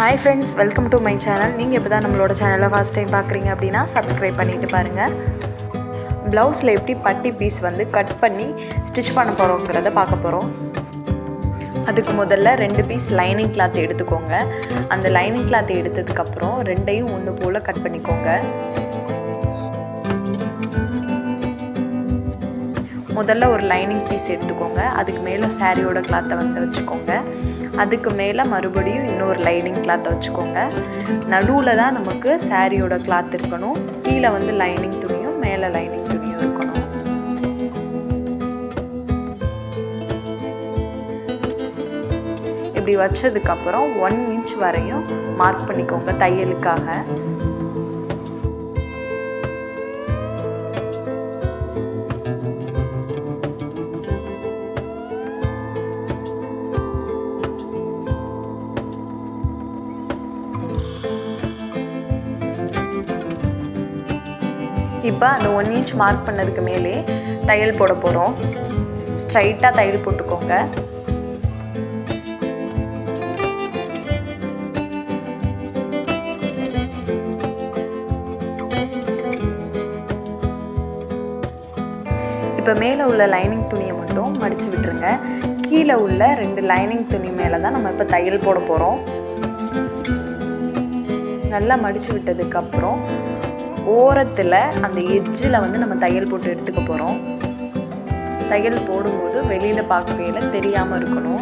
Hi friends, welcome to my channel. நீங்கள் இப்போ தான் நம்மளோட சேனலை ஃபர்ஸ்ட் டைம் பார்க்குறீங்க அப்படின்னா சப்ஸ்கிரைப் பண்ணிட்டு பாருங்கள். ப்ளவுஸில் எப்படி பட்டி பீஸ் வந்து கட் பண்ணி ஸ்டிச் பண்ண போகிறோங்கிறத பார்க்க போகிறோம். அதுக்கு முதல்ல 2 பீஸ் லைனிங் கிளாத் எடுத்துக்கோங்க. அந்த லைனிங் கிளாத் எடுத்ததுக்கப்புறம் ரெண்டையும் ஒன்று போல் கட் பண்ணிக்கோங்க. முதல்ல ஒரு லைனிங் பீஸ் எடுத்துக்கோங்க. அதுக்கு மேலே சாரியோட கிளாத்தை வந்து வச்சுக்கோங்க. அதுக்கு மேலே மறுபடியும் இன்னொரு லைனிங் கிளாத்தை வச்சுக்கோங்க. நடுவில் தான் நமக்கு சாரியோட கிளாத் இருக்கணும். கீழே வந்து லைனிங் துணியும் மேலே லைனிங் துணியும் இருக்கணும். இப்படி வச்சதுக்கப்புறம் 1 இன்ச் வரையும் மார்க் பண்ணிக்கோங்க தையலுக்காக. இப்போ அந்த 1 இன்ச் மார்க் பண்ணதுக்கு மேலே தையல் போட போகிறோம். ஸ்ட்ரைட்டாக தையல் போட்டுக்கோங்க. இப்போ மேலே உள்ள லைனிங் துணியை மட்டும் மடித்து விட்டுருங்க. கீழே உள்ள 2 லைனிங் துணி மேலே தான் நம்ம இப்போ தையல் போட போகிறோம். நல்லா மடித்து விட்டதுக்கப்புறம் ஓரத்தில் அந்த எட்ஜில் வந்து நம்ம தையல் போட்டு எடுத்துக்க போகிறோம். தையல் போடும்போது வெளியில் பார்க்கையில் தெரியாமல் இருக்கணும்.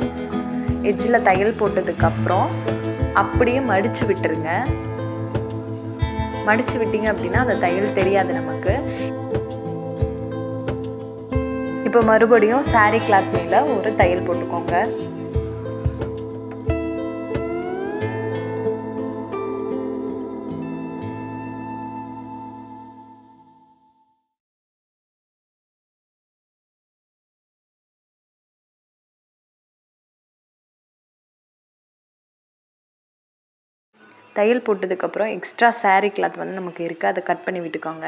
எட்ஜில் தையல் போட்டதுக்கப்புறம் அப்படியே மடித்து விட்டுருங்க. மடித்து விட்டீங்க அப்படின்னா அந்த தையல் தெரியாது நமக்கு. இப்போ மறுபடியும் சாரீ கிளாத் மேலே ஒரு தையல் போட்டுக்கோங்க. தையல் போட்டதுக்கப்புறம் எக்ஸ்ட்ரா சாரீ கிளாத் வந்து நமக்கு இருக்குது, அதை கட் பண்ணி விட்டுக்கோங்க.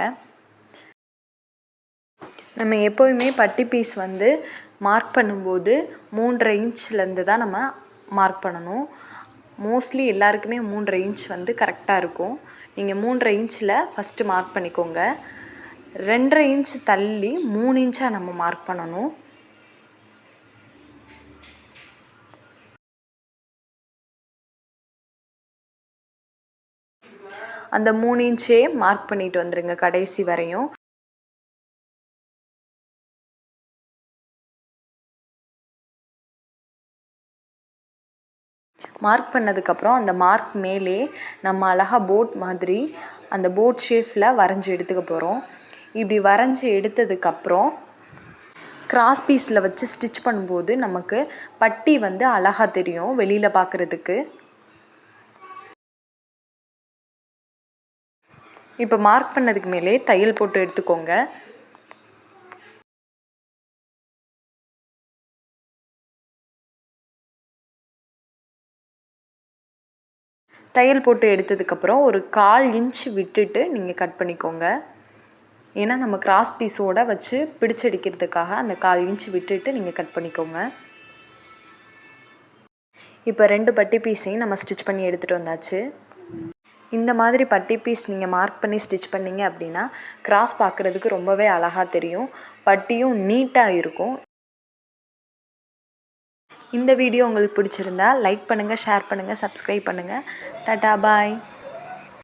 நம்ம எப்போயுமே பட்டி பீஸ் வந்து மார்க் பண்ணும்போது 3.5 இன்ச்லேருந்து தான் நம்ம மார்க் பண்ணணும். மோஸ்ட்லி எல்லாருக்குமே 3.5 இன்ச் வந்து கரெக்டாக இருக்கும். நீங்கள் 3.5 இன்ச்சில் ஃபஸ்ட்டு மார்க் பண்ணிக்கோங்க. 2.5 இன்ச் தள்ளி 3 இன்ச்சாக நம்ம மார்க் பண்ணணும். அந்த 3 இன்ச்சே மார்க் பண்ணிட்டு வந்துடுங்க கடைசி வரையும். மார்க் பண்ணதுக்கப்புறம் அந்த மார்க் மேலே நம்ம அழகாக போட் மாதிரி அந்த போட் ஷேப்பில் வரைஞ்சி எடுத்துக்க போகிறோம். இப்படி வரைஞ்சி எடுத்ததுக்கப்புறம் கிராஸ் பீஸில் வச்சு ஸ்டிச் பண்ணும்போது நமக்கு பட்டி வந்து அழகாக தெரியும் வெளியில் பார்க்குறதுக்கு. இப்போ மார்க் பண்ணதுக்கு மேலே தையல் போட்டு எடுத்துக்கோங்க. தையல் போட்டு எடுத்ததுக்கப்புறம் ஒரு 1/4 இன்ச் விட்டுட்டு நீங்கள் கட் பண்ணிக்கோங்க. ஏன்னா நம்ம கிராஸ் பீஸோடு வச்சு பிடிச்சடிக்கிறதுக்காக அந்த 1/4 இன்ச் விட்டுட்டு நீங்கள் கட் பண்ணிக்கோங்க. இப்போ 2 பட்டி பீஸையும் நம்ம ஸ்டிச் பண்ணி எடுத்துகிட்டு வந்தாச்சு. இந்த மாதிரி பட்டி பீஸ் நீங்கள் மார்க் பண்ணி ஸ்டிச் பண்ணிங்க அப்படின்னா கிராஸ் பார்க்குறதுக்கு ரொம்பவே அழகாக தெரியும். பட்டியும் நீட்டாக இருக்கும். இந்த வீடியோ உங்களுக்கு பிடிச்சிருந்தா லைக் பண்ணுங்கள், ஷேர் பண்ணுங்கள், சப்ஸ்கிரைப் பண்ணுங்கள். டாடா பாய்.